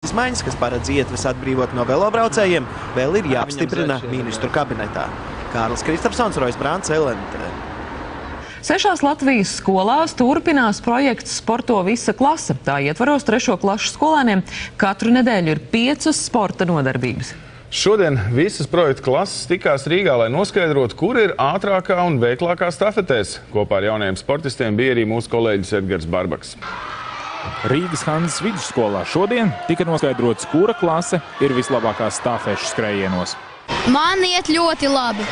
Izmaiņas, kas paredz ietves atbrīvot no velobraucējiem, vēl ir jāapstiprina ministru kabinetā. Kārlis Kristapsons, Rojs Brāns, LNT. 6 Latvijas skolās turpinās projekts Sporto visa klase. Tā ietvaros 3. klašu skolēniem katru nedēļu ir 5 sporta nodarbības. Šodien visas projekta klases tikās Rīgā, lai noskaidrotu, kur ir ātrākā un veiklākā stafetēs. Kopā ar jaunajiem sportistiem bija arī mūsu kolēģis Edgars Barbaks. Rīgas Hanzas vidusskolā šodien tika noskaidrots, kura klase ir vislabākā stafešu skrējienos. Man iet ļoti labi.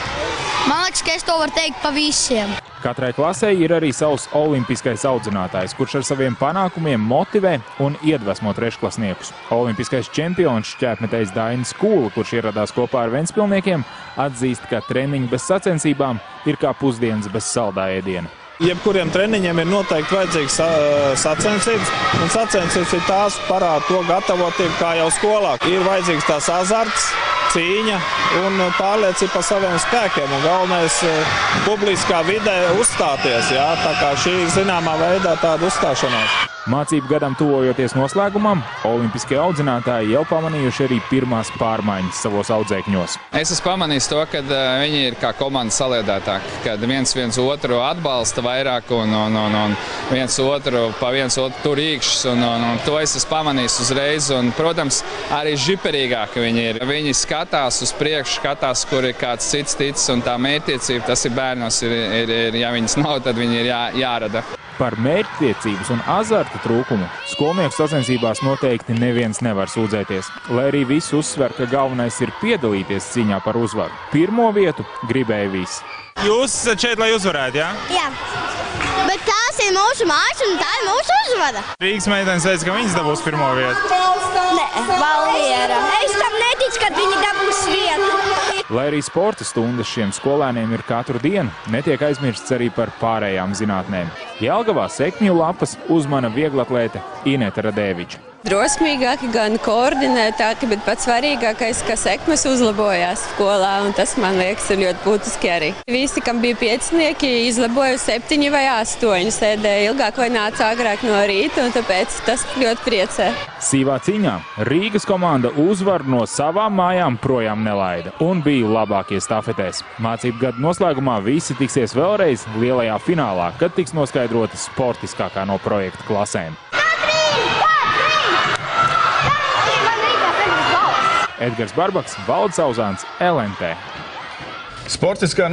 Man liekas, ka es to varu teikt pa visiem. Katrai klasē ir arī savs olimpiskais audzinātājs, kurš ar saviem panākumiem motivē un iedvesmo trešklasniekus. Olimpiskais čempions šķēpmetējs Dainis Kūla, kurš ieradās kopā ar ventspilniekiem, atzīst, ka treniņi bez sacensībām ir kā pusdienas bez saldā ēdiena. Jebkuriem treniņiem ir noteikti vajadzīgs sacensības, un sacensības ir tās parāda to gatavotību kā jau skolā. Ir vajadzīgs tās azarts, cīņa un pārliecība par saviem spēkiem, un galvenais publiskā vidē uzstāties, jā, tā kā šī zināmā veidā tāda uzstāšanās. Mācību gadam tuvojoties noslēgumam, olimpiskie audzinātāji jau pamanījuši arī pirmās pārmaiņas savos audzēkņos. Es esmu pamanījis to, ka viņi ir kā komanda saliedētāki, kad viens otru atbalsta vairāk un viens otru tur īkšķis, un to es esmu pamanījis uzreiz, un, protams, arī žiperīgāki viņi ir. Viņi skatās uz priekšu, skatās, kur ir kāds cits ticis, un tā mērķtiecība, tas ir bērnos, ja viņas nav, tad viņi ir jārada. Par mērķtiecības un azarta trūkumu skolnieku sacensībās noteikti neviens nevar sūdzēties, lai arī visi uzsver, ka galvenais ir piedalīties cīņā par uzvaru. Pirmo vietu gribēja visi. Jūs esat šeit, lai uzvarētu, jā? Jā, bet tās ir mūsu mājas un tā ir mūsu uzvara. Rīgas meitenes teica, ka viņas dabūs pirmo vietu. Nē, Valmiera. Es tam neticu, kad viņi dabūs vietu. Lai arī sporta stundas šiem skolēniem ir katru dienu, netiek aizmirsts arī par pārējām zinātnēm. Jelgavā sekmju lapas uzmana vieglatlēte Ineta Radēviča. Drosmīgāki, gan koordinētāki, bet pats svarīgākais, ka sekmes uzlabojās skolā, un tas, man liekas, ir ļoti būtiski arī. Visi, kam bija piecinieki, izlaboja 7 vai 8, sēdēja ilgāk vai nāca agrāk no rīta, un tāpēc tas ļoti priecē. Sīvā cīņā Rīgas komanda uzvaru no savām mājām projām nelaida un bija labākie stafetēs. Mācību gada noslēgumā visi tiksies vēlreiz lielajā finālā, kad tiks noskaidrota sportiskākā no projekta klasēm. Edgars Barbaks, Valds Auzāns, LNT. Sportiskā